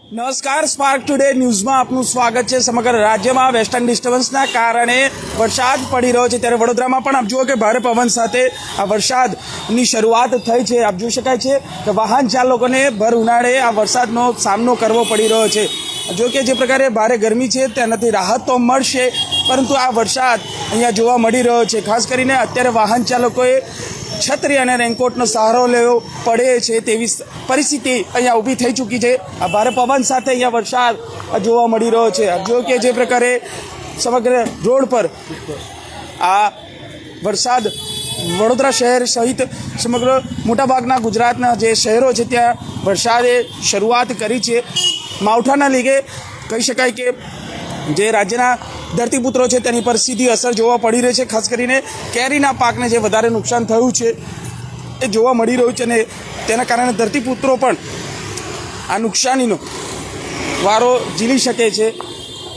નમસ્કાર, spark today ન્યૂઝમાં આપનું સ્વાગત છે। સમગ્ર રાજ્યમાં વેસ્ટર્ન ડિસ્ટર્બન્સના કારણે વરસાદ પડી રહ્યો છે, ત્યારે વડોદરામાં પણ આપ જુઓ કે ભારે પવન સાથે આ વરસાદની શરૂઆત થઈ છે। આપ જોઈ શકાય છે કે વાહન ચાલકોને ભર ઉનાળે આ વરસાદનો સામનો કરવો પડી રહ્યો છે। જો કે જે પ્રકારે ભારે ગરમી છે તેનાથી રાહત તો મળશે, પરંતુ આ વરસાદ અહીંયા જોવા મળી રહ્યો છે। ખાસ કરીને અત્યારે વાહન ચાલકોએ છત્રી અને રેનકોટનો સહારો લેવો પડે છે તેવી પરિસ્થિતિ અહીંયા ઊભી થઈ ચૂકી છે। આ ભારે પવન સાથે અહીંયા વરસાદ જોવા મળી રહ્યો છે। જો કે જે પ્રકારે સમગ્ર રોડ પર આ વરસાદ વડોદરા શહેર સહિત સમગ્ર મોટાભાગના ગુજરાતના જે શહેરો છે ત્યાં વરસાદે શરૂઆત કરી છે। માવઠાના લીધે કહી શકાય કે જે રાજ્યના ધરતીપુત્રો છે તેની પર સીધી અસર જોવા પડી રહી છે। ખાસ કરીને કેરીના પાકને જે વધારે નુકસાન થયું છે એ જોવા મળી રહ્યું છે અને તેના કારણે ધરતીપુત્રો પણ આ નુકસાનીનો વારો ઝીલી શકે છે।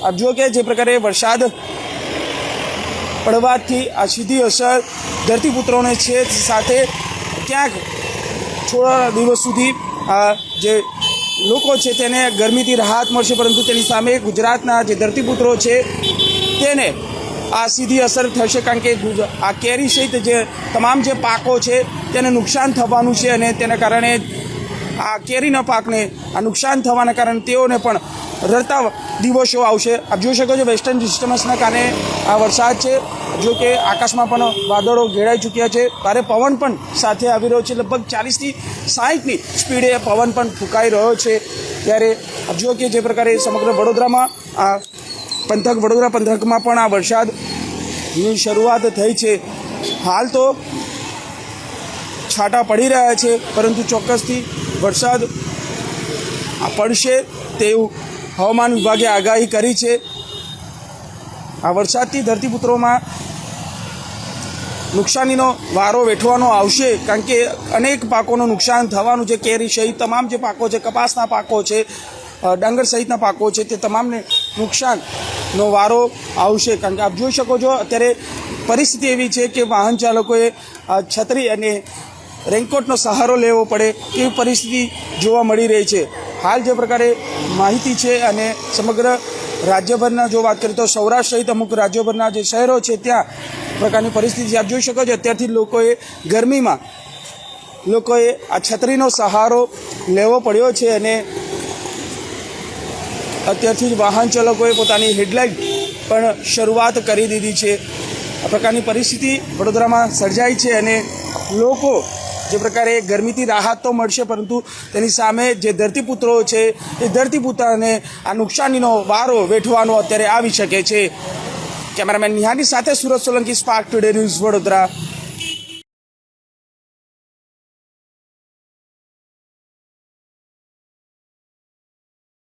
આપ જુઓ કે જે પ્રકારે વરસાદ પડવાથી આ સીધી અસર ધરતીપુત્રોને છે, સાથે ક્યાંક થોડા દિવસ સુધી આ જે લોકો છે તેને ગરમીથી રાહત મળશે, પરંતુ તેની સામે ગુજરાતના જે ધરતીપુત્રો છે તેને આ સીધી અસર થશે, કારણ કે આ કેરી સહિત જે તમામ જે પાકો છે તેને નુકસાન થવાનું છે અને તેના કારણે આ કેરીના પાકને આ નુકસાન થવાના કારણે તેઓને પણ રડતા દિવસો આવશે। આપ જોઈ શકો છો વેસ્ટર્ન ડિસ્ટર્બન્સના કારણે આ વરસાદ છે। જો કે આકાશમાં પણ વાદળો ઘેરાઈ ચૂક્યા છે, ભારે પવન પણ સાથે આવી રહ્યો છે, લગભગ 40થી 60ની સ્પીડે પવન પણ ફૂંકાઈ રહ્યો છે। ત્યારે આપ જુઓ કે જે પ્રકારે સમગ્ર વડોદરામાં આ વડોદરા પંથકમાં પણ આ વરસાદની શરૂઆત થઈ છે। હાલ તો છાંટા પડી રહ્યા છે, પરંતુ ચોક્કસથી વરસાદ પડશે તેવું હવામાન વિભાગે આગાહી કરી છે। આ વરસાદથી ધરતીપુત્રોમાં નુકસાનીનો વારો વેઠવાનો આવશે, કારણ કે અનેક પાકોનું નુકસાન થવાનું છે। કેરી સહિત તમામ જે પાકો છે, કપાસના પાકો છે, ડાંગર સહિતના પાકો છે, તે તમામને નુકસાનનો વારો આવશે। કારણ કે આપ જોઈ શકો છો અત્યારે પરિસ્થિતિ એવી છે કે વાહન ચાલકોએ છત્રી અને રેનકોટનો સહારો લેવો પડે તેવી પરિસ્થિતિ જોવા મળી રહી છે। હાલ જે પ્રકારે માહિતી છે અને સમગ્ર રાજ્યભરના જો વાત કરીએ તો સૌરાષ્ટ્ર સહિત અમુક રાજ્યોભરના જે શહેરો છે ત્યાં પ્રકારની પરિસ્થિતિ આપ જોઈ શકો છો। અત્યારથી ગરમીમાં લોકોએ આ છત્રીનો સહારો લેવો પડ્યો છે અને અત્યારથી જ વાહન ચાલકોએ પોતાની હેડલાઇટ પણ શરૂઆત કરી દીધી છે। આ પ્રકારની પરિસ્થિતિ વડોદરામાં સર્જાઈ છે અને લોકો જે પ્રકારે ગરમીથી રાહત તો મળશે, પરંતુ તેની સામે જે ધરતીપુત્રો છે એ ધરતીપુત્રને આ નુકસાનીનો વારો વેઠવાનો અત્યારે આવી શકે છે। કેમેરામેન નિહાની સાથે Surat Solanki, spark today news, Vadodara.